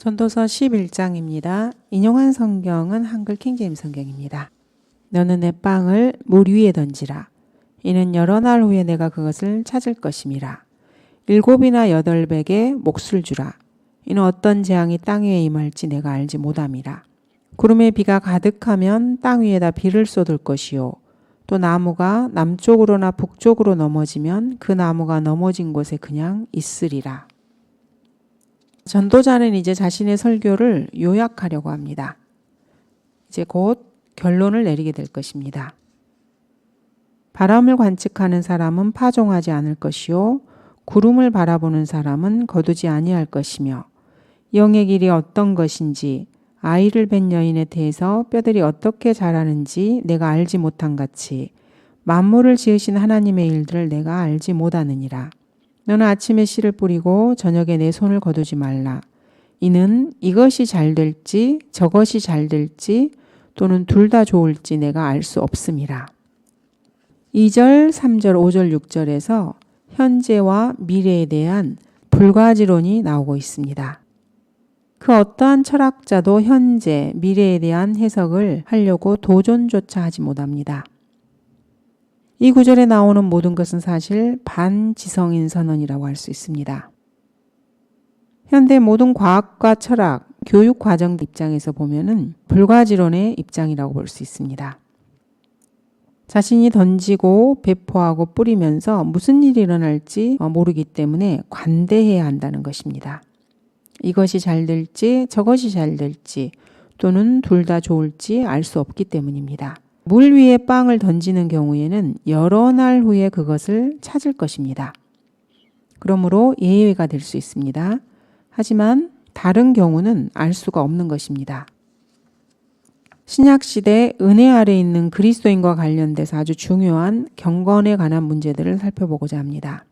전도서 11장입니다. 인용한 성경은 한글 킹제임스 성경입니다. 너는 내 빵을 물 위에 던지라. 이는 여러 날 후에 내가 그것을 찾을 것임이라. 7이나 8백에 몫을 주라. 이는 어떤 재앙이 땅 위에 임할지 내가 알지 못함이라. 구름에 비가 가득하면 땅 위에다 비를 쏟을 것이요. 또 나무가 남쪽으로나 북쪽으로 넘어지면 그 나무가 넘어진 곳에 그냥 있으리라. 전도자는 이제 자신의 설교를 요약하려고 합니다. 이제 곧 결론을 내리게 될 것입니다. 바람을 관측하는 사람은 파종하지 않을 것이요 구름을 바라보는 사람은 거두지 아니할 것이며 영의 길이 어떤 것인지 아이를 뵌 여인에 대해서 뼈들이 어떻게 자라는지 내가 알지 못한 같이 만물을 지으신 하나님의 일들을 내가 알지 못하느니라. 너는 아침에 씨를 뿌리고 저녁에 내 손을 거두지 말라. 이는 이것이 잘 될지 저것이 잘 될지 또는 둘 다 좋을지 내가 알 수 없음이라. 2절, 3절, 5절, 6절에서 현재와 미래에 대한 불가지론이 나오고 있습니다. 그 어떠한 철학자도 현재, 미래에 대한 해석을 하려고 도전조차 하지 못합니다. 이 구절에 나오는 모든 것은 사실 반지성인 선언이라고 할 수 있습니다. 현대 모든 과학과 철학, 교육 과정 입장에서 보면은 불가지론의 입장이라고 볼 수 있습니다. 자신이 던지고 배포하고 뿌리면서 무슨 일이 일어날지 모르기 때문에 관대해야 한다는 것입니다. 이것이 잘 될지 저것이 잘 될지 또는 둘 다 좋을지 알 수 없기 때문입니다. 물 위에 빵을 던지는 경우에는 여러 날 후에 그것을 찾을 것입니다. 그러므로 예외가 될 수 있습니다. 하지만 다른 경우는 알 수가 없는 것입니다. 신약시대 은혜 아래 있는 그리스도인과 관련돼서 아주 중요한 경건에 관한 문제들을 살펴보고자 합니다.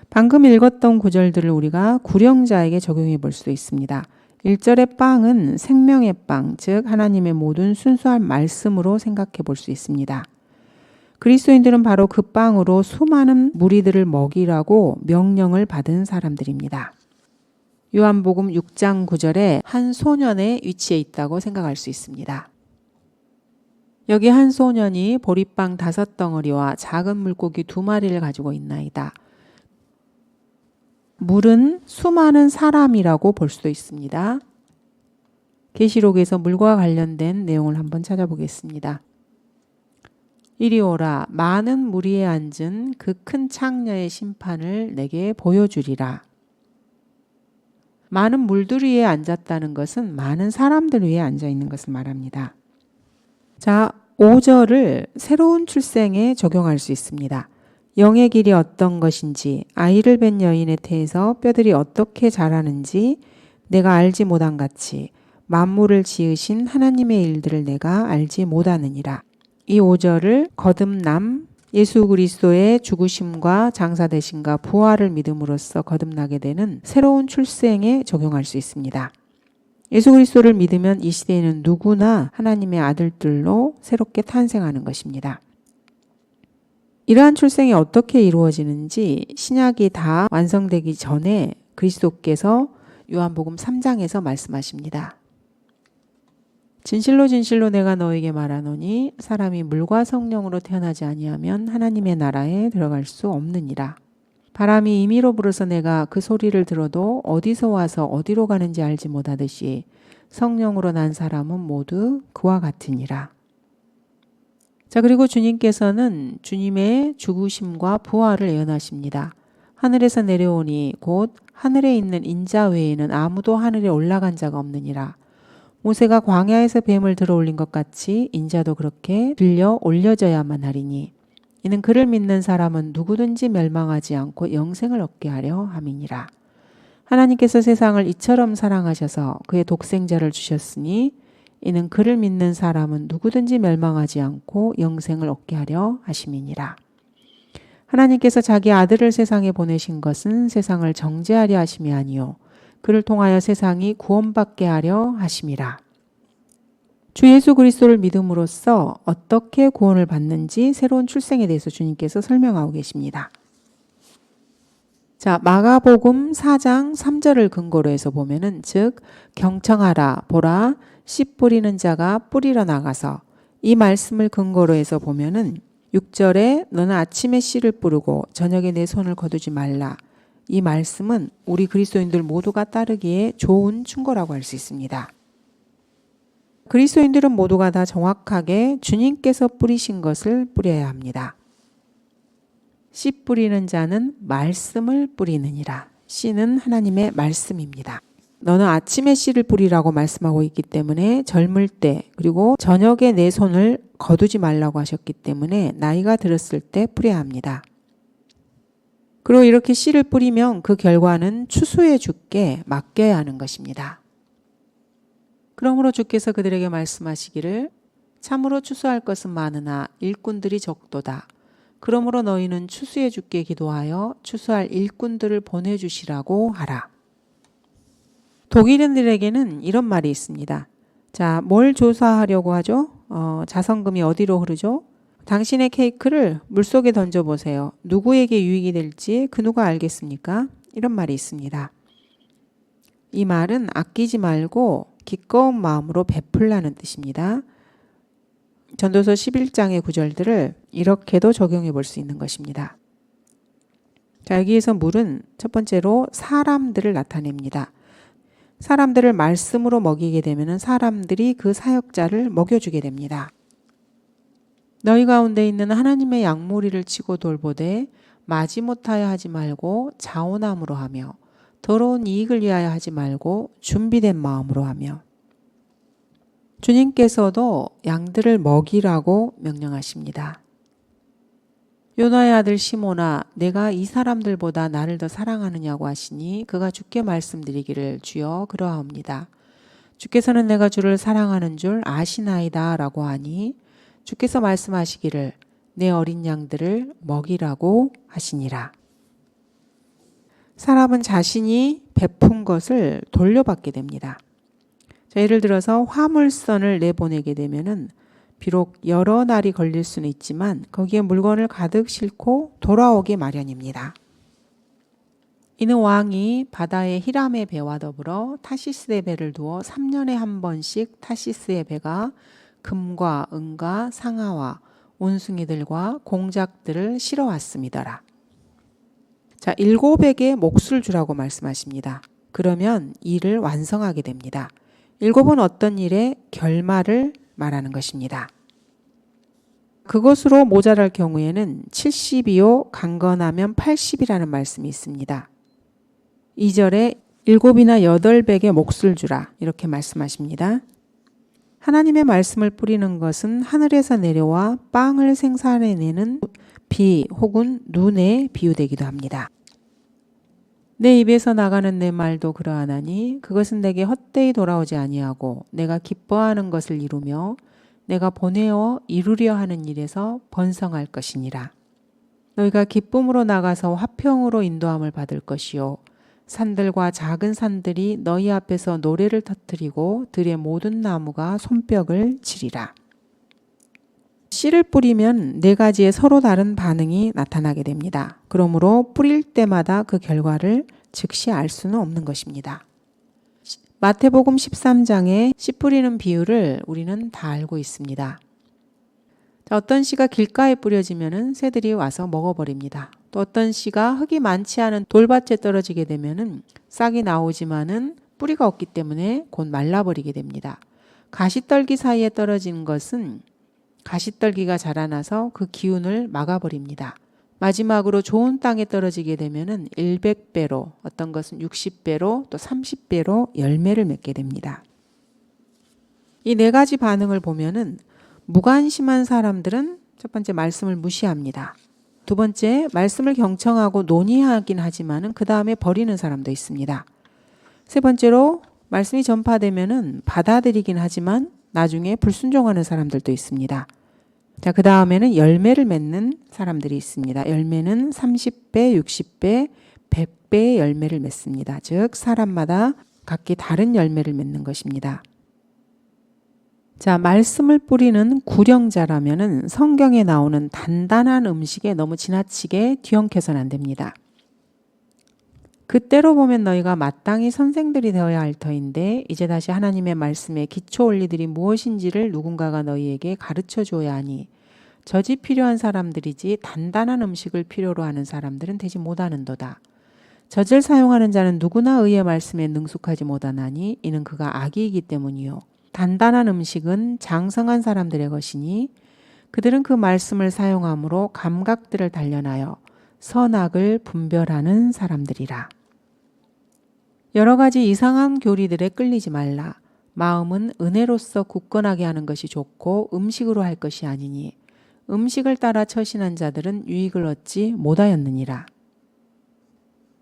방금 읽었던 구절들을 우리가 구령자에게 적용해 볼 수 있습니다. 1절의 빵은 생명의 빵, 즉 하나님의 모든 순수한 말씀으로 생각해 볼 수 있습니다. 그리스도인들은 바로 그 빵으로 수많은 무리들을 먹이라고 명령을 받은 사람들입니다. 요한복음 6장 9절에 한 소년의 위치에 있다고 생각할 수 있습니다. 여기 한 소년이 보리빵 5덩어리와 작은 물고기 2마리를 가지고 있나이다. 물은 수많은 사람이라고 볼 수도 있습니다. 계시록에서 물과 관련된 내용을 한번 찾아보겠습니다. 이리 오라 많은 무리에 앉은 그 큰 창녀의 심판을 내게 보여주리라. 많은 물들 위에 앉았다는 것은 많은 사람들 위에 앉아 있는 것을 말합니다. 자, 5절을 새로운 출생에 적용할 수 있습니다. 영의 길이 어떤 것인지 아이를 뵌 여인에 대해서 뼈들이 어떻게 자라는지 내가 알지 못한 같이 만물을 지으신 하나님의 일들을 내가 알지 못하느니라. 이 5절을 거듭남, 예수 그리스도의 죽으심과 장사되심과 부활을 믿음으로써 거듭나게 되는 새로운 출생에 적용할 수 있습니다. 예수 그리스도를 믿으면 이 시대에는 누구나 하나님의 아들들로 새롭게 탄생하는 것입니다. 이러한 출생이 어떻게 이루어지는지 신약이 다 완성되기 전에 그리스도께서 요한복음 3장에서 말씀하십니다. 진실로 진실로 내가 너에게 말하노니 사람이 물과 성령으로 태어나지 아니하면 하나님의 나라에 들어갈 수 없느니라. 바람이 임의로 불어서 내가 그 소리를 들어도 어디서 와서 어디로 가는지 알지 못하듯이 성령으로 난 사람은 모두 그와 같으니라. 자, 그리고 주님께서는 주님의 죽으심과 부활을 예언하십니다. 하늘에서 내려오니 곧 하늘에 있는 인자 외에는 아무도 하늘에 올라간 자가 없느니라. 모세가 광야에서 뱀을 들어 올린 것 같이 인자도 그렇게 들려 올려져야만 하리니 이는 그를 믿는 사람은 누구든지 멸망하지 않고 영생을 얻게 하려 함이니라. 하나님께서 세상을 이처럼 사랑하셔서 그의 독생자를 주셨으니 이는 그를 믿는 사람은 누구든지 멸망하지 않고 영생을 얻게 하려 하심이니라. 하나님께서 자기 아들을 세상에 보내신 것은 세상을 정죄하려 하심이 아니요 그를 통하여 세상이 구원받게 하려 하심이라. 주 예수 그리스도를 믿음으로써 어떻게 구원을 받는지 새로운 출생에 대해서 주님께서 설명하고 계십니다. 자, 마가복음 4장 3절을 근거로 해서 보면은 즉 경청하라 보라 씨 뿌리는 자가 뿌리러 나가서, 이 말씀을 근거로 해서 보면은 6절에 너는 아침에 씨를 뿌리고 저녁에 내 손을 거두지 말라. 이 말씀은 우리 그리스도인들 모두가 따르기에 좋은 충고라고 할 수 있습니다. 그리스도인들은 모두가 다 정확하게 주님께서 뿌리신 것을 뿌려야 합니다. 씨 뿌리는 자는 말씀을 뿌리느니라. 씨는 하나님의 말씀입니다. 너는 아침에 씨를 뿌리라고 말씀하고 있기 때문에 젊을 때, 그리고 저녁에 내 손을 거두지 말라고 하셨기 때문에 나이가 들었을 때 뿌려야 합니다. 그리고 이렇게 씨를 뿌리면 그 결과는 추수의 주께 맡겨야 하는 것입니다. 그러므로 주께서 그들에게 말씀하시기를 참으로 추수할 것은 많으나 일꾼들이 적도다. 그러므로 너희는 추수의 주께 기도하여 추수할 일꾼들을 보내주시라고 하라. 독일인들에게는 이런 말이 있습니다. 자, 뭘 조사하려고 하죠? 자선금이 어디로 흐르죠? 당신의 케이크를 물속에 던져보세요. 누구에게 유익이 될지 그 누가 알겠습니까? 이런 말이 있습니다. 이 말은 아끼지 말고 기꺼운 마음으로 베풀라는 뜻입니다. 전도서 11장의 구절들을 이렇게도 적용해 볼 수 있는 것입니다. 자, 여기에서 물은 첫 번째로 사람들을 나타냅니다. 사람들을 말씀으로 먹이게 되면 사람들이 그 사역자를 먹여주게 됩니다. 너희 가운데 있는 하나님의 양무리를 치고 돌보되 마지못하여 하지 말고 자원함으로 하며 더러운 이익을 위하여 하지 말고 준비된 마음으로 하며. 주님께서도 양들을 먹이라고 명령하십니다. 요나의 아들 시몬아, 내가 이 사람들보다 나를 더 사랑하느냐고 하시니 그가 주께 말씀드리기를 주여 그러하옵니다. 주께서는 내가 주를 사랑하는 줄 아시나이다 라고 하니 주께서 말씀하시기를 내 어린 양들을 먹이라고 하시니라. 사람은 자신이 베푼 것을 돌려받게 됩니다. 자, 예를 들어서 화물선을 내보내게 되면은 비록 여러 날이 걸릴 수는 있지만 거기에 물건을 가득 싣고 돌아오기 마련입니다. 이는 왕이 바다의 히람의 배와 더불어 타시스의 배를 두어 3년에 한 번씩 타시스의 배가 금과 은과 상아와 원숭이들과 공작들을 실어왔음이더라. 자, 7에게 몫을 주라고 말씀하십니다. 그러면 일을 완성하게 됩니다. 7은 어떤 일의 결말을 말하는 것입니다. 그것으로 모자랄 경우에는 70이요 강건하면 80이라는 말씀이 있습니다. 2절에 7이나 8백의 몫을 주라 이렇게 말씀하십니다. 하나님의 말씀을 뿌리는 것은 하늘에서 내려와 빵을 생산해내는 비 혹은 눈에 비유되기도 합니다. 내 입에서 나가는 내 말도 그러하나니 그것은 내게 헛되이 돌아오지 아니하고 내가 기뻐하는 것을 이루며 내가 보내어 이루려 하는 일에서 번성할 것이니라. 너희가 기쁨으로 나가서 화평으로 인도함을 받을 것이요 산들과 작은 산들이 너희 앞에서 노래를 터뜨리고 들의 모든 나무가 손뼉을 치리라. 씨를 뿌리면 4가지의 서로 다른 반응이 나타나게 됩니다. 그러므로 뿌릴 때마다 그 결과를 즉시 알 수는 없는 것입니다. 마태복음 13장에 씨 뿌리는 비유를 우리는 다 알고 있습니다. 자, 어떤 씨가 길가에 뿌려지면은 새들이 와서 먹어버립니다. 또 어떤 씨가 흙이 많지 않은 돌밭에 떨어지게 되면은 싹이 나오지만은 뿌리가 없기 때문에 곧 말라버리게 됩니다. 가시떨기 사이에 떨어진 것은 가시떨기가 자라나서 그 기운을 막아버립니다. 마지막으로 좋은 땅에 떨어지게 되면은 100배로, 어떤 것은 60배로, 또 30배로 열매를 맺게 됩니다. 이 4가지 반응을 보면은 무관심한 사람들은 첫 번째 말씀을 무시합니다. 두 번째 말씀을 경청하고 논의하긴 하지만은 그 다음에 버리는 사람도 있습니다. 세 번째로 말씀이 전파되면은 받아들이긴 하지만 나중에 불순종하는 사람들도 있습니다. 자, 그 다음에는 열매를 맺는 사람들이 있습니다. 열매는 30배, 60배, 100배의 열매를 맺습니다. 즉 사람마다 각기 다른 열매를 맺는 것입니다. 자, 말씀을 뿌리는 구령자라면은 성경에 나오는 단단한 음식에 너무 지나치게 뒤엉켜서는 안 됩니다. 그때로 보면 너희가 마땅히 선생들이 되어야 할 터인데 이제 다시 하나님의 말씀에 기초 원리들이 무엇인지를 누군가가 너희에게 가르쳐 줘야 하니 젖이 필요한 사람들이지 단단한 음식을 필요로 하는 사람들은 되지 못하는도다. 젖을 사용하는 자는 누구나 의의 말씀에 능숙하지 못하나니 이는 그가 악이기 때문이요. 단단한 음식은 장성한 사람들의 것이니 그들은 그 말씀을 사용함으로 감각들을 단련하여 선악을 분별하는 사람들이라. 여러 가지 이상한 교리들에 끌리지 말라. 마음은 은혜로서 굳건하게 하는 것이 좋고 음식으로 할 것이 아니니 음식을 따라 처신한 자들은 유익을 얻지 못하였느니라.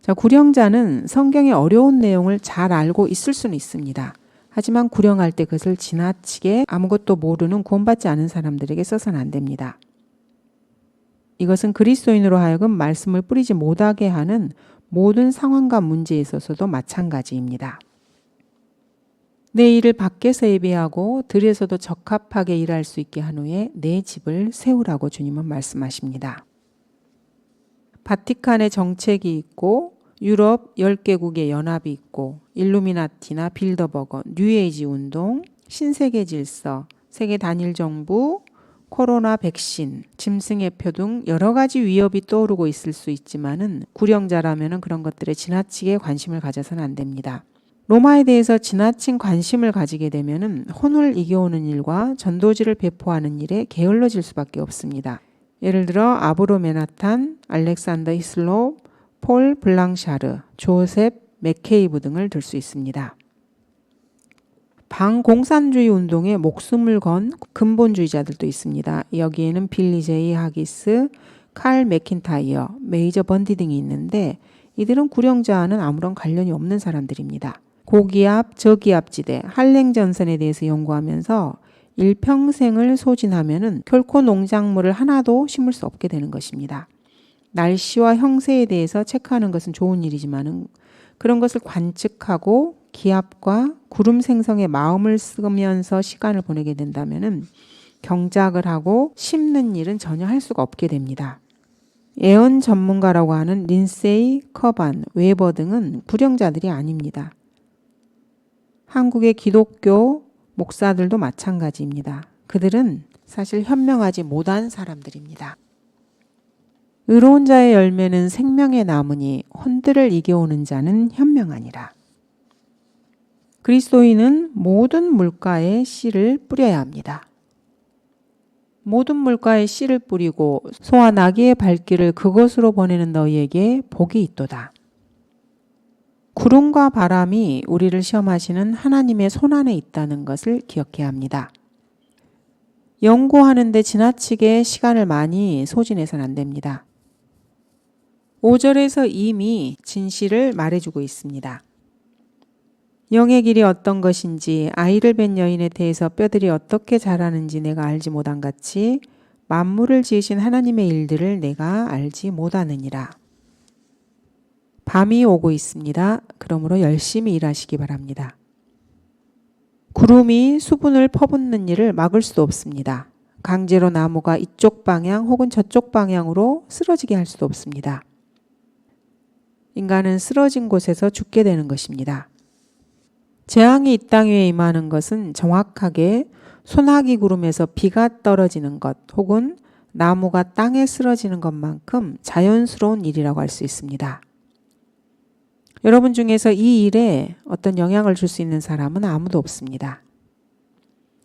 자, 구령자는 성경의 어려운 내용을 잘 알고 있을 수는 있습니다. 하지만 구령할 때 그것을 지나치게 아무것도 모르는 구원받지 않은 사람들에게 써서는 안 됩니다. 이것은 그리스도인으로 하여금 말씀을 뿌리지 못하게 하는 모든 상황과 문제에 있어서도 마찬가지입니다. 내 일을 밖에서 예배하고 들에서도 적합하게 일할 수 있게 한 후에 내 집을 세우라고 주님은 말씀하십니다. 바티칸의 정책이 있고 유럽 10개국의 연합이 있고 일루미나티나 빌더버거, 뉴에이지 운동, 신세계 질서, 세계 단일 정부, 코로나 백신, 짐승의 표 등 여러 가지 위협이 떠오르고 있을 수 있지만은 구령자라면은 그런 것들에 지나치게 관심을 가져서는 안 됩니다. 로마에 대해서 지나친 관심을 가지게 되면은 혼을 이겨오는 일과 전도지를 배포하는 일에 게을러질 수밖에 없습니다. 예를 들어 아브로 메나탄, 알렉산더 히슬롭, 폴 블랑샤르, 조셉 맥케이브 등을 들 수 있습니다. 반공산주의 운동에 목숨을 건 근본주의자들도 있습니다. 여기에는 빌리 제이 하기스, 칼 맥킨타이어, 메이저 번디 등이 있는데 이들은 구령자와는 아무런 관련이 없는 사람들입니다. 고기압, 저기압지대, 한랭전선에 대해서 연구하면서 일평생을 소진하면은 결코 농작물을 하나도 심을 수 없게 되는 것입니다. 날씨와 형세에 대해서 체크하는 것은 좋은 일이지만은 그런 것을 관측하고 기압과 구름 생성에 마음을 쓰면서 시간을 보내게 된다면은 경작을 하고 심는 일은 전혀 할 수가 없게 됩니다. 예언 전문가라고 하는 린세이, 커반, 웨버 등은 구령자들이 아닙니다. 한국의 기독교 목사들도 마찬가지입니다. 그들은 사실 현명하지 못한 사람들입니다. 의로운 자의 열매는 생명의 나무니 혼들을 이겨오는 자는 현명하니라. 그리스도인은 모든 물가에 씨를 뿌려야 합니다. 모든 물가에 씨를 뿌리고 소와 나귀의 발길을 그곳으로 보내는 너희에게 복이 있도다. 구름과 바람이 우리를 시험하시는 하나님의 손안에 있다는 것을 기억해야 합니다. 연구하는데 지나치게 시간을 많이 소진해서는 안 됩니다. 5절에서 이미 진실을 말해주고 있습니다. 영의 길이 어떤 것인지 아이를 뵌 여인에 대해서 뼈들이 어떻게 자라는지 내가 알지 못한 같이 만물을 지으신 하나님의 일들을 내가 알지 못하느니라. 밤이 오고 있습니다. 그러므로 열심히 일하시기 바랍니다. 구름이 수분을 퍼붓는 일을 막을 수도 없습니다. 강제로 나무가 이쪽 방향 혹은 저쪽 방향으로 쓰러지게 할 수도 없습니다. 인간은 쓰러진 곳에서 죽게 되는 것입니다. 재앙이 이 땅 위에 임하는 것은 정확하게 소나기 구름에서 비가 떨어지는 것 혹은 나무가 땅에 쓰러지는 것만큼 자연스러운 일이라고 할 수 있습니다. 여러분 중에서 이 일에 어떤 영향을 줄 수 있는 사람은 아무도 없습니다.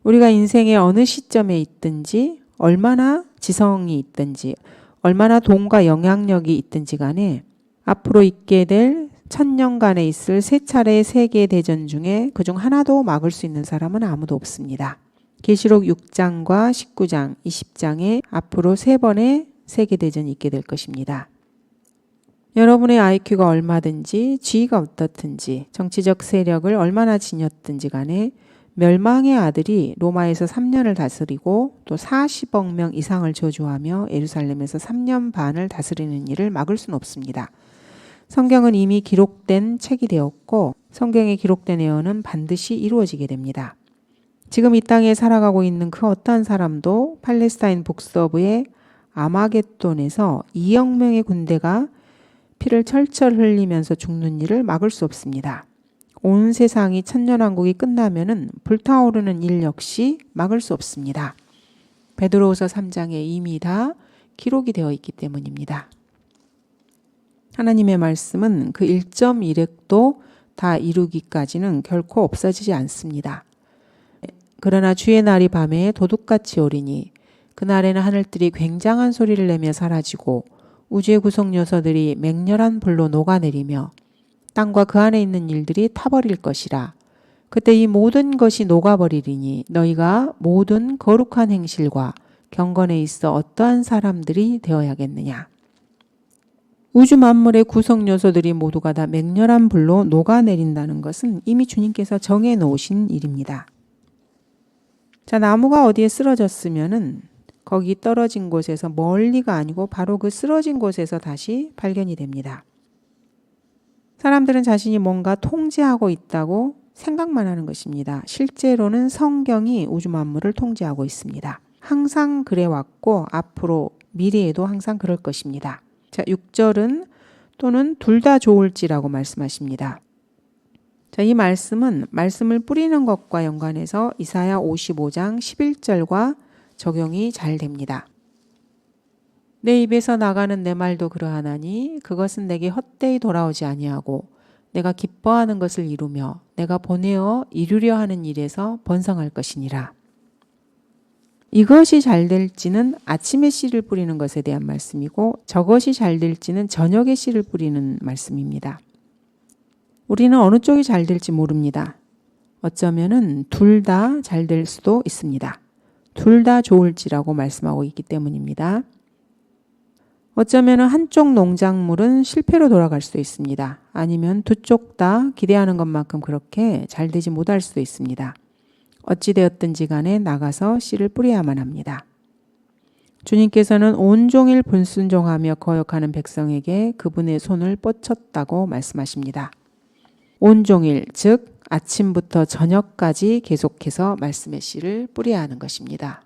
우리가 인생의 어느 시점에 있든지 얼마나 지성이 있든지 얼마나 돈과 영향력이 있든지 간에 앞으로 있게 될 1000년간에 있을 3차례의 세계대전 중에 그중 하나도 막을 수 있는 사람은 아무도 없습니다. 계시록 6장과 19장, 20장에 앞으로 3번의 세계대전이 있게 될 것입니다. 여러분의 IQ가 얼마든지 지위가 어떻든지 정치적 세력을 얼마나 지녔든지 간에 멸망의 아들이 로마에서 3년을 다스리고 또 40억 명 이상을 저주하며 예루살렘에서 3년 반을 다스리는 일을 막을 수는 없습니다. 성경은 이미 기록된 책이 되었고 성경에 기록된 예언은 반드시 이루어지게 됩니다. 지금 이 땅에 살아가고 있는 그 어떠한 사람도 팔레스타인 북서부의 아마겟돈에서 2억 명의 군대가 피를 철철 흘리면서 죽는 일을 막을 수 없습니다. 온 세상이 천년왕국이 끝나면은 불타오르는 일 역시 막을 수 없습니다. 베드로후서 3장에 이미 다 기록이 되어 있기 때문입니다. 하나님의 말씀은 그 1.1획도 다 이루기까지는 결코 없어지지 않습니다. 그러나 주의 날이 밤에 도둑같이 오리니 그날에는 하늘들이 굉장한 소리를 내며 사라지고 우주의 구성 요소들이 맹렬한 불로 녹아내리며 땅과 그 안에 있는 일들이 타버릴 것이라. 그때 이 모든 것이 녹아버리리니 너희가 모든 거룩한 행실과 경건에 있어 어떠한 사람들이 되어야겠느냐. 우주 만물의 구성 요소들이 모두가 다 맹렬한 불로 녹아내린다는 것은 이미 주님께서 정해 놓으신 일입니다. 자, 나무가 어디에 쓰러졌으면은 거기 떨어진 곳에서 멀리가 아니고 바로 그 쓰러진 곳에서 다시 발견이 됩니다. 사람들은 자신이 뭔가 통제하고 있다고 생각만 하는 것입니다. 실제로는 성경이 우주 만물을 통제하고 있습니다. 항상 그래왔고 앞으로 미래에도 항상 그럴 것입니다. 자, 6절은 또는 둘 다 좋을지라고 말씀하십니다. 자, 이 말씀은 말씀을 뿌리는 것과 연관해서 이사야 55장 11절과 적용이 잘 됩니다. 내 입에서 나가는 내 말도 그러하나니 그것은 내게 헛되이 돌아오지 아니하고 내가 기뻐하는 것을 이루며 내가 보내어 이루려 하는 일에서 번성할 것이니라. 이것이 잘 될지는 아침에 씨를 뿌리는 것에 대한 말씀이고 저것이 잘 될지는 저녁에 씨를 뿌리는 말씀입니다. 우리는 어느 쪽이 잘 될지 모릅니다. 어쩌면은 둘 다 잘 될 수도 있습니다. 둘 다 좋을지라고 말씀하고 있기 때문입니다. 어쩌면 한쪽 농작물은 실패로 돌아갈 수도 있습니다. 아니면 두 쪽 다 기대하는 것만큼 그렇게 잘 되지 못할 수도 있습니다. 어찌되었든지 간에 나가서 씨를 뿌려야만 합니다. 주님께서는 온종일 불순종하며 거역하는 백성에게 그분의 손을 뻗쳤다고 말씀하십니다. 온종일, 즉 아침부터 저녁까지 계속해서 말씀의 씨를 뿌려야 하는 것입니다.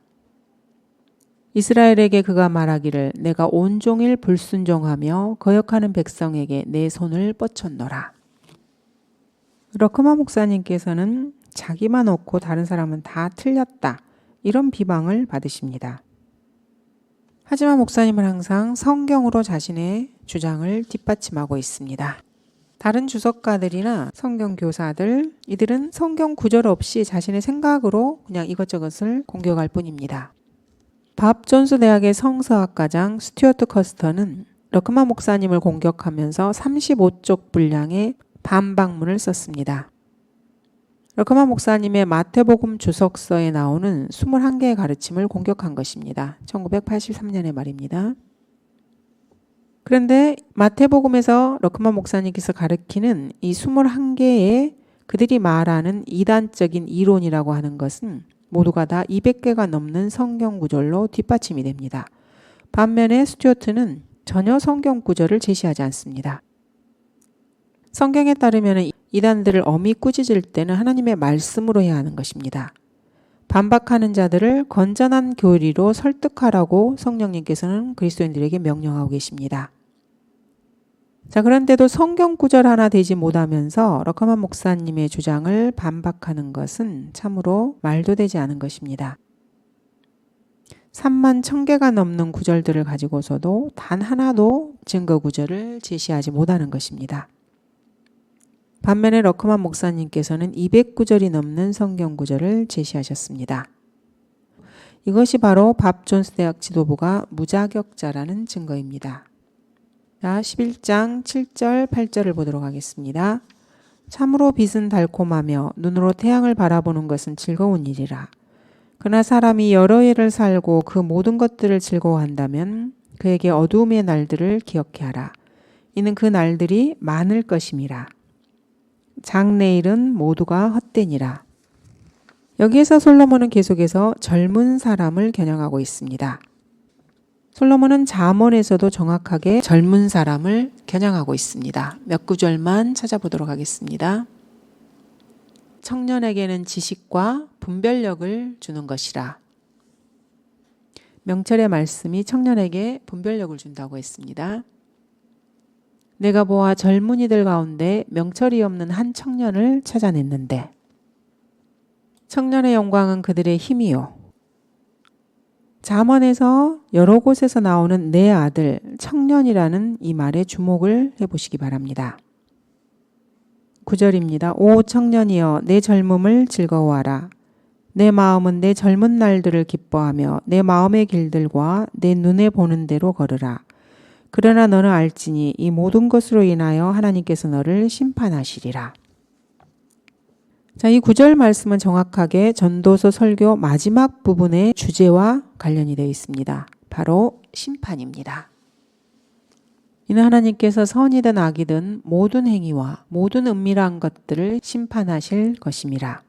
이스라엘에게 그가 말하기를 내가 온종일 불순종하며 거역하는 백성에게 내 손을 뻗쳤노라. 러크마 목사님께서는 자기만 옳고 다른 사람은 다 틀렸다. 이런 비방을 받으십니다. 하지만 목사님은 항상 성경으로 자신의 주장을 뒷받침하고 있습니다. 다른 주석가들이나 성경 교사들, 이들은 성경 구절 없이 자신의 생각으로 그냥 이것저것을 공격할 뿐입니다. 밥 존스 대학의 성서학과장 스튜어트 커스터는 러크마 목사님을 공격하면서 35쪽 분량의 반박문을 썼습니다. 러크마 목사님의 마태복음 주석서에 나오는 21개의 가르침을 공격한 것입니다. 1983년의 말입니다. 그런데 마태복음에서 러크마 목사님께서 가르치는 이 21개의 그들이 말하는 이단적인 이론이라고 하는 것은 모두가 다 200개가 넘는 성경 구절로 뒷받침이 됩니다. 반면에 스튜어트는 전혀 성경 구절을 제시하지 않습니다. 성경에 따르면 이단들을 엄히 꾸짖을 때는 하나님의 말씀으로 해야 하는 것입니다. 반박하는 자들을 건전한 교리로 설득하라고 성령님께서는 그리스도인들에게 명령하고 계십니다. 자, 그런데도 성경 구절 하나 되지 못하면서 러커만 목사님의 주장을 반박하는 것은 참으로 말도 되지 않은 것입니다. 3만 1000개가 넘는 구절들을 가지고서도 단 하나도 증거 구절을 제시하지 못하는 것입니다. 반면에 러크만 목사님께서는 200구절이 넘는 성경 구절을 제시하셨습니다. 이것이 바로 밥 존스 대학 지도부가 무자격자라는 증거입니다. 자, 11장 7절 8절을 보도록 하겠습니다. 참으로 빛은 달콤하며 눈으로 태양을 바라보는 것은 즐거운 일이라. 그러나 사람이 여러 해를 살고 그 모든 것들을 즐거워한다면 그에게 어두움의 날들을 기억해 하라. 이는 그 날들이 많을 것임이라. 장래일은 모두가 헛되니라. 여기에서 솔로몬은 계속해서 젊은 사람을 겨냥하고 있습니다. 솔로몬은 잠언에서도 정확하게 젊은 사람을 겨냥하고 있습니다. 몇 구절만 찾아보도록 하겠습니다. 청년에게는 지식과 분별력을 주는 것이라. 명철의 말씀이 청년에게 분별력을 준다고 했습니다. 내가 보아 젊은이들 가운데 명철이 없는 한 청년을 찾아냈는데 청년의 영광은 그들의 힘이요. 잠언에서 여러 곳에서 나오는 내 아들, 청년이라는 이 말에 주목을 해보시기 바랍니다. 9절입니다. 오 청년이여 내 젊음을 즐거워하라. 내 마음은 내 젊은 날들을 기뻐하며 내 마음의 길들과 내 눈에 보는 대로 걸으라. 그러나 너는 알지니 이 모든 것으로 인하여 하나님께서 너를 심판하시리라. 자, 이 9절 말씀은 정확하게 전도서 설교 마지막 부분의 주제와 관련이 되어 있습니다. 바로 심판입니다. 이는 하나님께서 선이든 악이든 모든 행위와 모든 은밀한 것들을 심판하실 것임이라.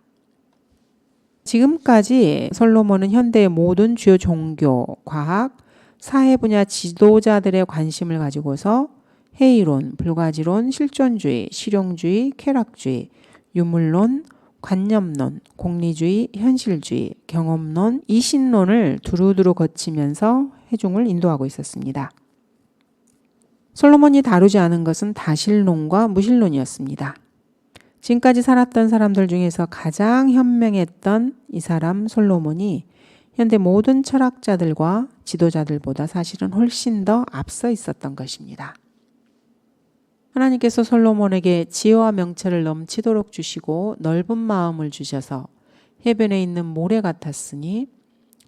지금까지 솔로몬은 현대의 모든 주요 종교, 과학, 사회 분야 지도자들의 관심을 가지고서 회의론, 불가지론, 실존주의, 실용주의, 쾌락주의, 유물론, 관념론, 공리주의, 현실주의, 경험론, 이신론을 두루두루 거치면서 회중을 인도하고 있었습니다. 솔로몬이 다루지 않은 것은 다신론과 무신론이었습니다. 지금까지 살았던 사람들 중에서 가장 현명했던 이 사람 솔로몬이 현대 모든 철학자들과 지도자들보다 사실은 훨씬 더 앞서 있었던 것입니다. 하나님께서 솔로몬에게 지혜와 명철을 넘치도록 주시고 넓은 마음을 주셔서 해변에 있는 모래 같았으니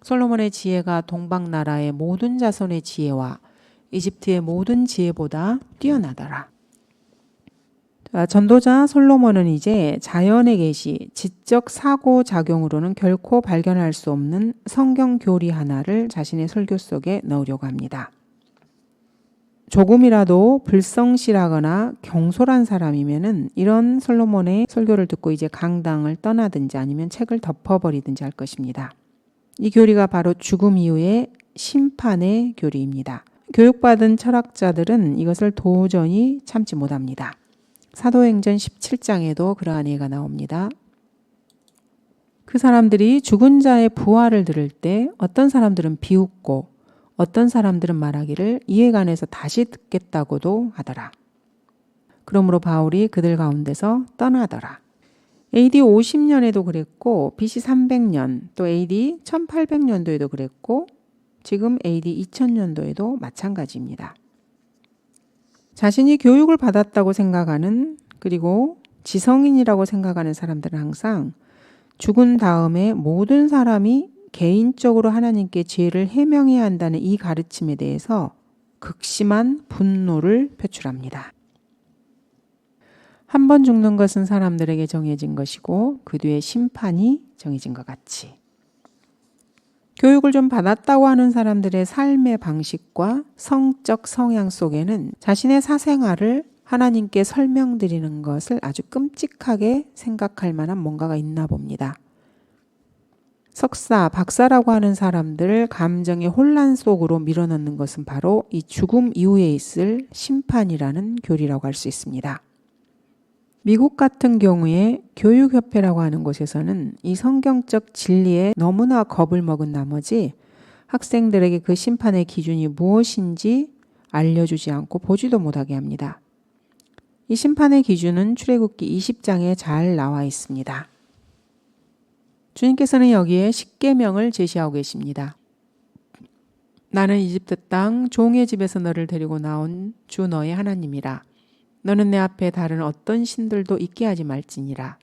솔로몬의 지혜가 동방나라의 모든 자손의 지혜와 이집트의 모든 지혜보다 뛰어나더라. 전도자 솔로몬은 이제 자연의 계시, 지적 사고작용으로는 결코 발견할 수 없는 성경 교리 하나를 자신의 설교 속에 넣으려고 합니다. 조금이라도 불성실하거나 경솔한 사람이면은 이런 솔로몬의 설교를 듣고 이제 강당을 떠나든지 아니면 책을 덮어버리든지 할 것입니다. 이 교리가 바로 죽음 이후의 심판의 교리입니다. 교육받은 철학자들은 이것을 도저히 참지 못합니다. 사도행전 17장에도 그러한 예가 나옵니다. 그 사람들이 죽은 자의 부활을 들을 때 어떤 사람들은 비웃고 어떤 사람들은 말하기를 이에 관해서 다시 듣겠다고도 하더라. 그러므로 바울이 그들 가운데서 떠나더라. AD 50년에도 그랬고 BC 300년 또 AD 1800년도에도 그랬고 지금 AD 2000년도에도 마찬가지입니다. 자신이 교육을 받았다고 생각하는 그리고 지성인이라고 생각하는 사람들은 항상 죽은 다음에 모든 사람이 개인적으로 하나님께 죄를 해명해야 한다는 이 가르침에 대해서 극심한 분노를 표출합니다. 한 번 죽는 것은 사람들에게 정해진 것이고 그 뒤에 심판이 정해진 것 같이 교육을 좀 받았다고 하는 사람들의 삶의 방식과 성적 성향 속에는 자신의 사생활을 하나님께 설명드리는 것을 아주 끔찍하게 생각할 만한 뭔가가 있나 봅니다. 석사, 박사라고 하는 사람들을 감정의 혼란 속으로 밀어넣는 것은 바로 이 죽음 이후에 있을 심판이라는 교리라고 할 수 있습니다. 미국 같은 경우에 교육협회라고 하는 곳에서는 이 성경적 진리에 너무나 겁을 먹은 나머지 학생들에게 그 심판의 기준이 무엇인지 알려주지 않고 보지도 못하게 합니다. 이 심판의 기준은 출애굽기 20장에 잘 나와 있습니다. 주님께서는 여기에 십계명을 제시하고 계십니다. 나는 이집트 땅 종의 집에서 너를 데리고 나온 주 너의 하나님이라. 너는 내 앞에 다른 어떤 신들도 있게 하지 말지니라.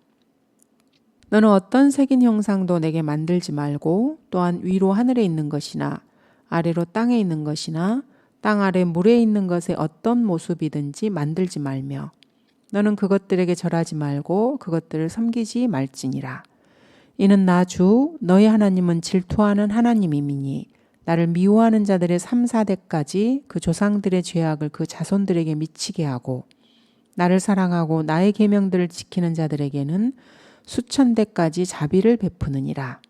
너는 어떤 색인 형상도 내게 만들지 말고 또한 위로 하늘에 있는 것이나 아래로 땅에 있는 것이나 땅 아래 물에 있는 것의 어떤 모습이든지 만들지 말며 너는 그것들에게 절하지 말고 그것들을 섬기지 말지니라. 이는 나 주 너의 하나님은 질투하는 하나님이미니 나를 미워하는 자들의 3, 4대까지 그 조상들의 죄악을 그 자손들에게 미치게 하고 나를 사랑하고 나의 계명들을 지키는 자들에게는 수천 대까지 자비를 베푸느니라.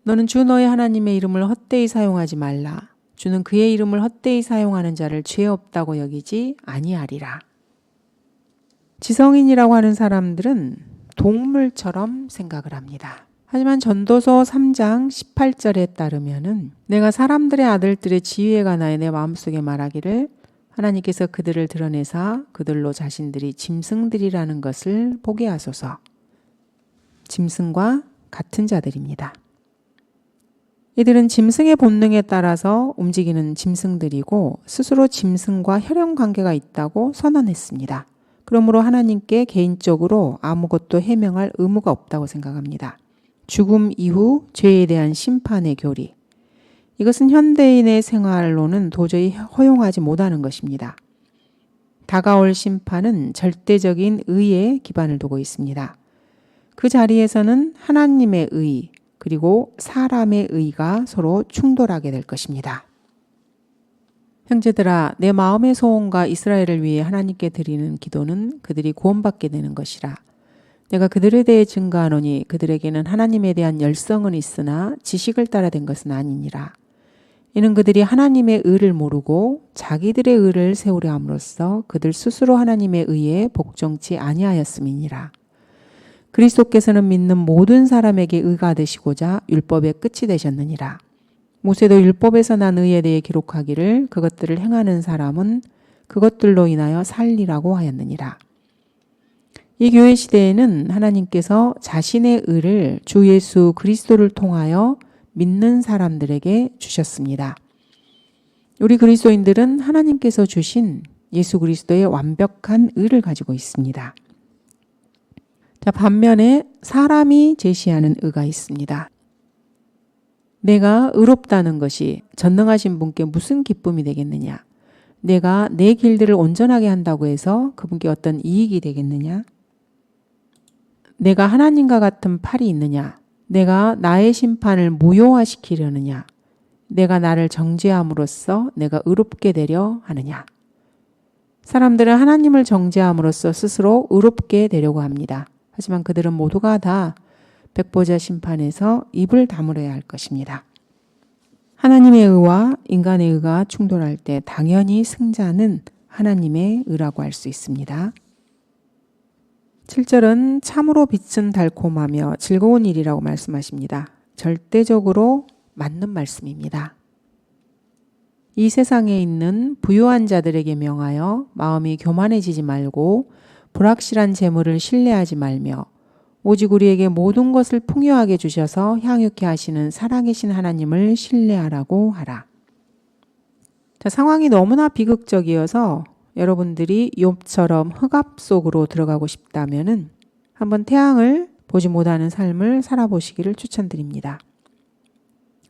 너는 주 너의 하나님의 이름을 헛되이 사용하지 말라. 주는 그의 이름을 헛되이 사용하는 자를 죄 없다고 여기지 아니하리라. 지성인이라고 하는 사람들은 동물처럼 생각을 합니다. 하지만 전도서 3장 18절에 따르면은 내가 사람들의 아들들의 지위에 관하여 내 마음속에 말하기를 하나님께서 그들을 드러내사 그들로 자신들이 짐승들이라는 것을 보게 하소서. 짐승과 같은 자들입니다. 이들은 짐승의 본능에 따라서 움직이는 짐승들이고 스스로 짐승과 혈연 관계가 있다고 선언했습니다. 그러므로 하나님께 개인적으로 아무것도 해명할 의무가 없다고 생각합니다. 죽음 이후 죄에 대한 심판의 교리. 이것은 현대인의 생활로는 도저히 허용하지 못하는 것입니다. 다가올 심판은 절대적인 의에 기반을 두고 있습니다. 그 자리에서는 하나님의 의, 그리고 사람의 의가 서로 충돌하게 될 것입니다. 형제들아, 내 마음의 소원과 이스라엘을 위해 하나님께 드리는 기도는 그들이 구원받게 되는 것이라. 내가 그들에 대해 증거하노니 그들에게는 하나님에 대한 열성은 있으나 지식을 따라 된 것은 아니니라. 이는 그들이 하나님의 의를 모르고 자기들의 의를 세우려 함으로써 그들 스스로 하나님의 의에 복종치 아니하였음이니라. 그리스도께서는 믿는 모든 사람에게 의가 되시고자 율법의 끝이 되셨느니라. 모세도 율법에서 난 의에 대해 기록하기를 그것들을 행하는 사람은 그것들로 인하여 살리라고 하였느니라. 이 교회 시대에는 하나님께서 자신의 의를 주 예수 그리스도를 통하여 믿는 사람들에게 주셨습니다. 우리 그리스도인들은 하나님께서 주신 예수 그리스도의 완벽한 의를 가지고 있습니다. 자, 반면에 사람이 제시하는 의가 있습니다. 내가 의롭다는 것이 전능하신 분께 무슨 기쁨이 되겠느냐? 내가 내 길들을 온전하게 한다고 해서 그분께 어떤 이익이 되겠느냐? 내가 하나님과 같은 팔이 있느냐? 내가 나의 심판을 무효화시키려느냐? 내가 나를 정죄함으로써 내가 의롭게 되려 하느냐? 사람들은 하나님을 정죄함으로써 스스로 의롭게 되려고 합니다. 하지만 그들은 모두가 다 백보자 심판에서 입을 다물어야 할 것입니다. 하나님의 의와 인간의 의가 충돌할 때 당연히 승자는 하나님의 의라고 할 수 있습니다. 7절은 참으로 빛은 달콤하며 즐거운 일이라고 말씀하십니다. 절대적으로 맞는 말씀입니다. 이 세상에 있는 부유한 자들에게 명하여 마음이 교만해지지 말고 불확실한 재물을 신뢰하지 말며 오직 우리에게 모든 것을 풍요하게 주셔서 향유케 하시는 살아계신 하나님을 신뢰하라고 하라. 자, 상황이 너무나 비극적이어서 여러분들이 욥처럼 흑암 속으로 들어가고 싶다면은 한번 태양을 보지 못하는 삶을 살아보시기를 추천드립니다.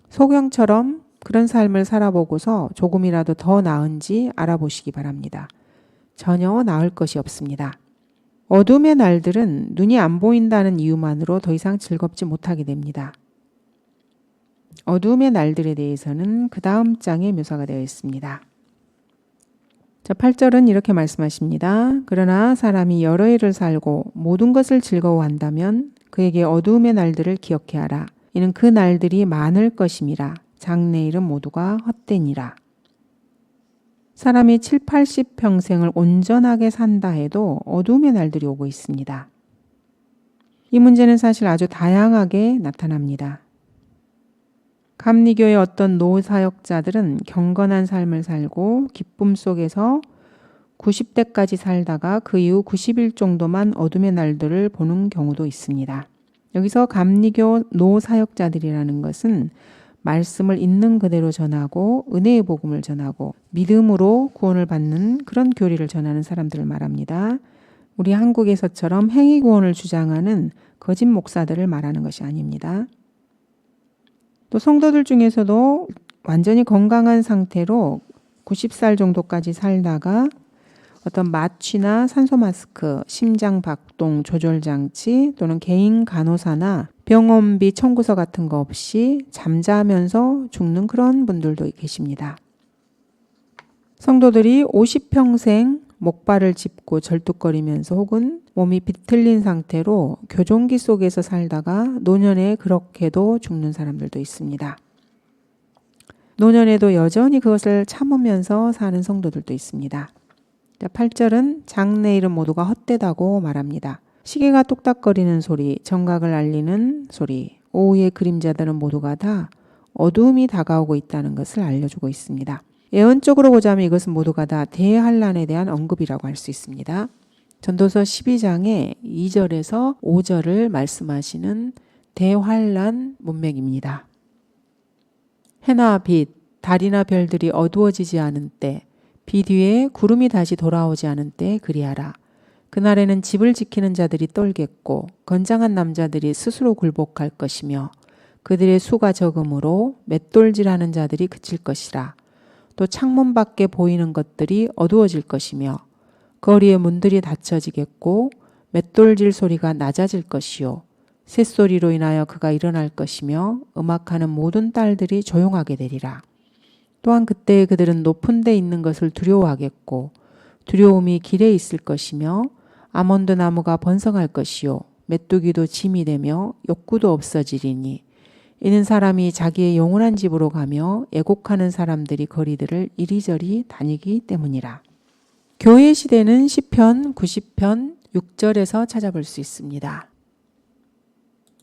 소경처럼 그런 삶을 살아보고서 조금이라도 더 나은지 알아보시기 바랍니다. 전혀 나을 것이 없습니다. 어둠의 날들은 눈이 안 보인다는 이유만으로 더 이상 즐겁지 못하게 됩니다. 어둠의 날들에 대해서는 그 다음 장에 묘사가 되어 있습니다. 자, 8절은 이렇게 말씀하십니다. 그러나 사람이 여러 해를 살고 모든 것을 즐거워한다면 그에게 어두움의 날들을 기억해 하라. 이는 그 날들이 많을 것임이라. 장래일은 모두가 헛되니라. 사람이 7, 80평생을 온전하게 산다 해도 어두움의 날들이 오고 있습니다. 이 문제는 사실 아주 다양하게 나타납니다. 감리교의 어떤 노사역자들은 경건한 삶을 살고 기쁨 속에서 90대까지 살다가 그 이후 90일 정도만 어둠의 날들을 보는 경우도 있습니다. 여기서 감리교 노사역자들이라는 것은 말씀을 있는 그대로 전하고 은혜의 복음을 전하고 믿음으로 구원을 받는 그런 교리를 전하는 사람들을 말합니다. 우리 한국에서처럼 행위 구원을 주장하는 거짓 목사들을 말하는 것이 아닙니다. 또 성도들 중에서도 완전히 건강한 상태로 90살 정도까지 살다가 어떤 마취나 산소 마스크, 심장 박동 조절 장치 또는 개인 간호사나 병원비 청구서 같은 거 없이 잠자면서 죽는 그런 분들도 계십니다. 성도들이 50평생 목발을 짚고 절뚝거리면서 혹은 몸이 비틀린 상태로 교종기 속에서 살다가 노년에 그렇게도 죽는 사람들도 있습니다. 노년에도 여전히 그것을 참으면서 사는 성도들도 있습니다. 8절은 장래일은 모두가 헛되다고 말합니다. 시계가 뚝딱거리는 소리, 정각을 알리는 소리, 오후의 그림자들은 모두가 다 어두움이 다가오고 있다는 것을 알려주고 있습니다. 예언적으로 보자면 이것은 모두가 다 대환란에 대한 언급이라고 할 수 있습니다. 전도서 12장의 2절에서 5절을 말씀하시는 대환란 문맥입니다. 해나 빛, 달이나 별들이 어두워지지 않은 때, 빛 위에 구름이 다시 돌아오지 않은 때 그리하라. 그날에는 집을 지키는 자들이 떨겠고 건장한 남자들이 스스로 굴복할 것이며 그들의 수가 적음으로 맷돌질하는 자들이 그칠 것이라. 또 창문 밖에 보이는 것들이 어두워질 것이며 거리의 문들이 닫혀지겠고 맷돌질 소리가 낮아질 것이요 쇳소리로 인하여 그가 일어날 것이며 음악하는 모든 딸들이 조용하게 되리라. 또한 그때 그들은 높은 데 있는 것을 두려워하겠고 두려움이 길에 있을 것이며 아몬드 나무가 번성할 것이요 메뚜기도 짐이 되며 욕구도 없어지리니 이는 사람이 자기의 영원한 집으로 가며 애곡하는 사람들이 거리들을 이리저리 다니기 때문이라. 교회 시대는 시편 90편 6절에서 찾아볼 수 있습니다.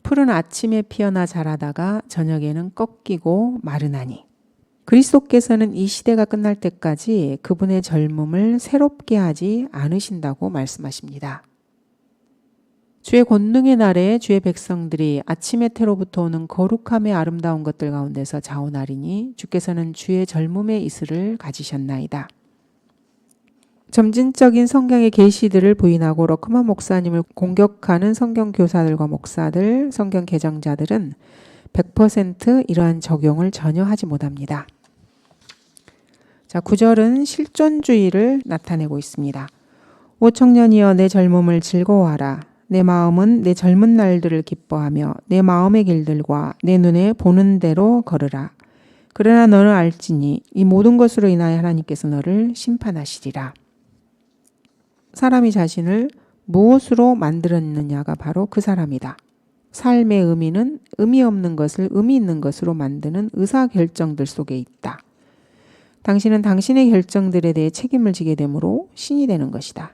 풀은 아침에 피어나 자라다가 저녁에는 꺾이고 마르나니. 그리스도께서는 이 시대가 끝날 때까지 그분의 젊음을 새롭게 하지 않으신다고 말씀하십니다. 주의 권능의 날에 주의 백성들이 아침의 태로부터 오는 거룩함의 아름다운 것들 가운데서 자원하리니 주께서는 주의 젊음의 이슬을 가지셨나이다. 점진적인 성경의 계시들을 부인하고 러크만 목사님을 공격하는 성경 교사들과 목사들, 성경 개정자들은 100% 이러한 적용을 전혀 하지 못합니다. 자, 9절은 실존주의를 나타내고 있습니다. 오 청년이여 내 젊음을 즐거워하라. 내 마음은 내 젊은 날들을 기뻐하며 내 마음의 길들과 내 눈에 보는 대로 걸으라. 그러나 너는 알지니 이 모든 것으로 인하여 하나님께서 너를 심판하시리라. 사람이 자신을 무엇으로 만들었느냐가 바로 그 사람이다. 삶의 의미는 의미 없는 것을 의미 있는 것으로 만드는 의사결정들 속에 있다. 당신은 당신의 결정들에 대해 책임을 지게 되므로 신이 되는 것이다.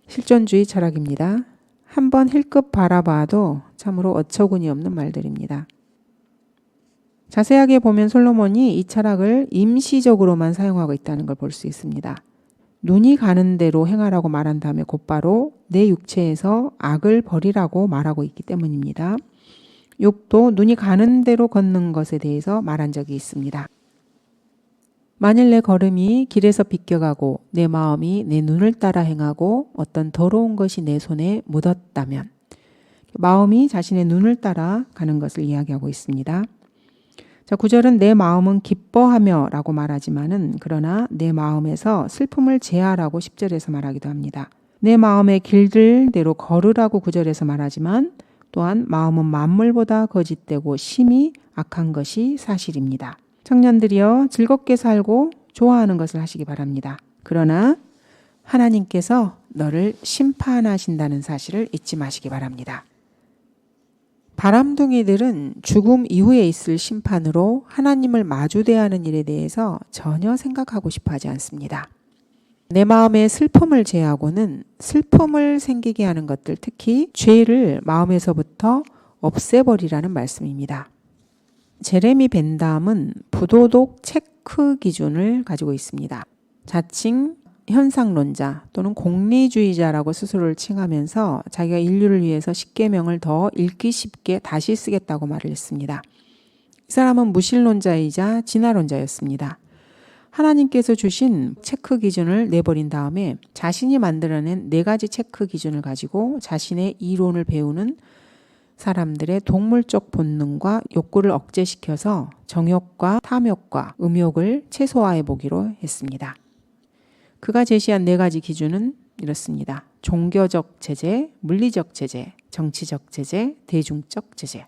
실존주의 철학입니다. 한번 힐끗 바라봐도 참으로 어처구니 없는 말들입니다. 자세하게 보면 솔로몬이 이 철학을 임시적으로만 사용하고 있다는 걸 볼 수 있습니다. 눈이 가는 대로 행하라고 말한 다음에 곧바로 내 육체에서 악을 버리라고 말하고 있기 때문입니다. 욥도 눈이 가는 대로 걷는 것에 대해서 말한 적이 있습니다. 만일 내 걸음이 길에서 비껴가고 내 마음이 내 눈을 따라 행하고 어떤 더러운 것이 내 손에 묻었다면 마음이 자신의 눈을 따라 가는 것을 이야기하고 있습니다. 자, 9절은 내 마음은 기뻐하며 라고 말하지만은 그러나 내 마음에서 슬픔을 제하라고 10절에서 말하기도 합니다. 내 마음의 길들대로 걸으라고 9절에서 말하지만 또한 마음은 만물보다 거짓되고 심히 악한 것이 사실입니다. 청년들이여 즐겁게 살고 좋아하는 것을 하시기 바랍니다. 그러나 하나님께서 너를 심판하신다는 사실을 잊지 마시기 바랍니다. 바람둥이들은 죽음 이후에 있을 심판으로 하나님을 마주대하는 일에 대해서 전혀 생각하고 싶어 하지 않습니다. 내 마음의 슬픔을 제하고는 슬픔을 생기게 하는 것들, 특히 죄를 마음에서부터 없애버리라는 말씀입니다. 제레미 벤담은 부도덕 체크 기준을 가지고 있습니다. 자칭 현상론자 또는 공리주의자라고 스스로를 칭하면서 자기가 인류를 위해서 십계명을 더 읽기 쉽게 다시 쓰겠다고 말을 했습니다. 이 사람은 무신론자이자 진화론자였습니다. 하나님께서 주신 체크 기준을 내버린 다음에 자신이 만들어낸 4가지 체크 기준을 가지고 자신의 이론을 배우는 사람들의 동물적 본능과 욕구를 억제시켜서 정욕과 탐욕과 음욕을 최소화해 보기로 했습니다. 그가 제시한 4가지 기준은 이렇습니다. 종교적 제재, 물리적 제재, 정치적 제재, 대중적 제재.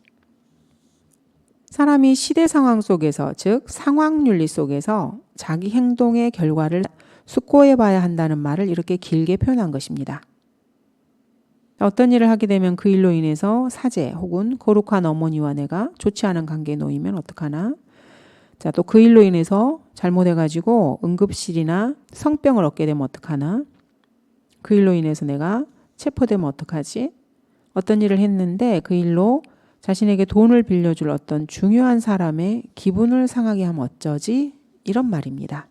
사람이 시대 상황 속에서, 즉 상황윤리 속에서 자기 행동의 결과를 숙고해 봐야 한다는 말을 이렇게 길게 표현한 것입니다. 어떤 일을 하게 되면 그 일로 인해서 사제 혹은 거룩한 어머니와 내가 좋지 않은 관계에 놓이면 어떡하나? 자, 또 그 일로 인해서 잘못해가지고 응급실이나 성병을 얻게 되면 어떡하나? 그 일로 인해서 내가 체포되면 어떡하지? 어떤 일을 했는데 그 일로 자신에게 돈을 빌려줄 어떤 중요한 사람의 기분을 상하게 하면 어쩌지? 이런 말입니다.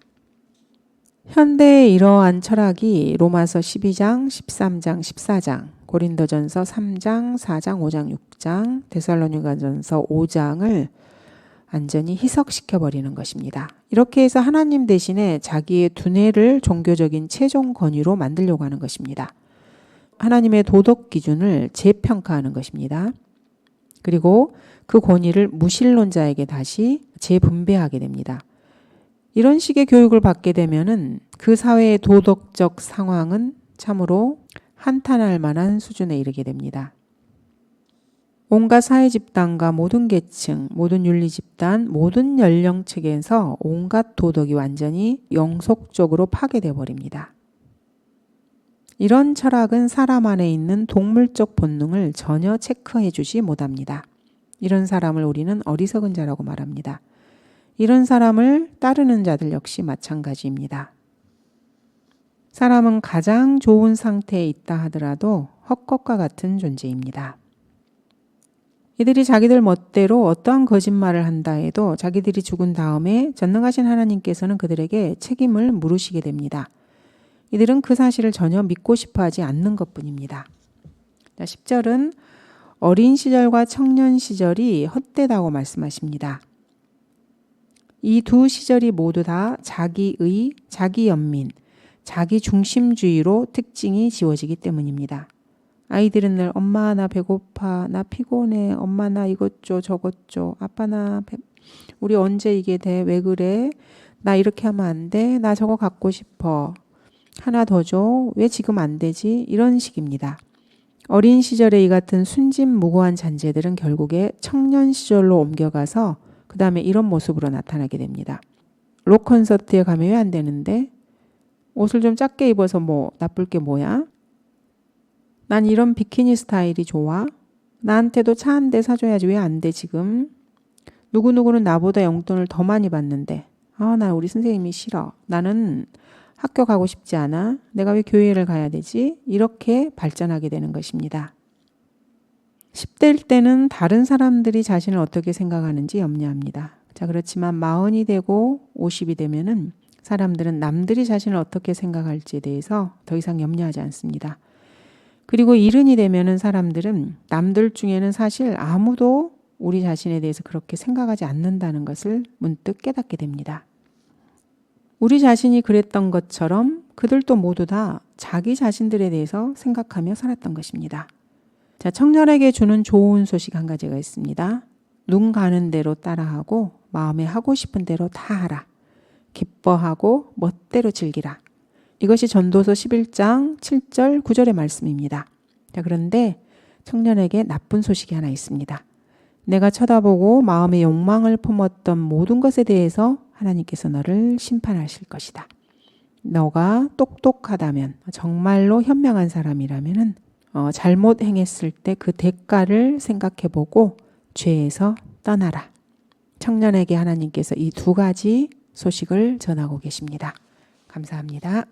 현대의 이러한 철학이 로마서 12장, 13장, 14장, 고린도전서 3장, 4장, 5장, 6장, 데살로니가전서 5장을 완전히 희석시켜버리는 것입니다. 이렇게 해서 하나님 대신에 자기의 두뇌를 종교적인 최종 권위로 만들려고 하는 것입니다. 하나님의 도덕 기준을 재평가하는 것입니다. 그리고 그 권위를 무신론자에게 다시 재분배하게 됩니다. 이런 식의 교육을 받게 되면은 그 사회의 도덕적 상황은 참으로 한탄할 만한 수준에 이르게 됩니다. 온갖 사회 집단과 모든 계층, 모든 윤리 집단, 모든 연령층에서 온갖 도덕이 완전히 영속적으로 파괴되어 버립니다. 이런 철학은 사람 안에 있는 동물적 본능을 전혀 체크해 주지 못합니다. 이런 사람을 우리는 어리석은 자라고 말합니다. 이런 사람을 따르는 자들 역시 마찬가지입니다. 사람은 가장 좋은 상태에 있다 하더라도 헛것과 같은 존재입니다. 이들이 자기들 멋대로 어떠한 거짓말을 한다 해도 자기들이 죽은 다음에 전능하신 하나님께서는 그들에게 책임을 물으시게 됩니다. 이들은 그 사실을 전혀 믿고 싶어 하지 않는 것뿐입니다. 10절은 어린 시절과 청년 시절이 헛되다고 말씀하십니다. 이 두 시절이 모두 다 자기의, 자기연민, 자기중심주의로 특징이 지워지기 때문입니다. 아이들은 늘 엄마 나 배고파, 나 피곤해, 엄마 나 이것 줘 저것 줘, 아빠 나 우리 언제 이게 돼, 왜 그래, 나 이렇게 하면 안 돼, 나 저거 갖고 싶어, 하나 더 줘, 왜 지금 안 되지, 이런 식입니다. 어린 시절에 이 같은 순진무구한 잔재들은 결국에 청년 시절로 옮겨가서 그 다음에 이런 모습으로 나타나게 됩니다. 록 콘서트에 가면 왜 안 되는데? 옷을 좀 작게 입어서 뭐 나쁠 게 뭐야? 난 이런 비키니 스타일이 좋아? 나한테도 차 한 대 사줘야지 왜 안 돼 지금? 누구누구는 나보다 용돈을 더 많이 받는데 나 우리 선생님이 싫어. 나는 학교 가고 싶지 않아. 내가 왜 교회를 가야 되지? 이렇게 발전하게 되는 것입니다. 10대일 때는 다른 사람들이 자신을 어떻게 생각하는지 염려합니다. 자, 그렇지만 40이 되고 50이 되면은 사람들은 남들이 자신을 어떻게 생각할지에 대해서 더 이상 염려하지 않습니다. 그리고 70이 되면은 사람들은 남들 중에는 사실 아무도 우리 자신에 대해서 그렇게 생각하지 않는다는 것을 문득 깨닫게 됩니다. 우리 자신이 그랬던 것처럼 그들도 모두 다 자기 자신들에 대해서 생각하며 살았던 것입니다. 자, 청년에게 주는 좋은 소식 한 가지가 있습니다. 눈 가는 대로 따라하고 마음에 하고 싶은 대로 다 하라. 기뻐하고 멋대로 즐기라. 이것이 전도서 11장 7절 9절의 말씀입니다. 자, 그런데 청년에게 나쁜 소식이 하나 있습니다. 내가 쳐다보고 마음의 욕망을 품었던 모든 것에 대해서 하나님께서 너를 심판하실 것이다. 너가 똑똑하다면, 정말로 현명한 사람이라면 잘못 행했을 때 그 대가를 생각해보고 죄에서 떠나라. 청년에게 하나님께서 이 두 가지 소식을 전하고 계십니다. 감사합니다.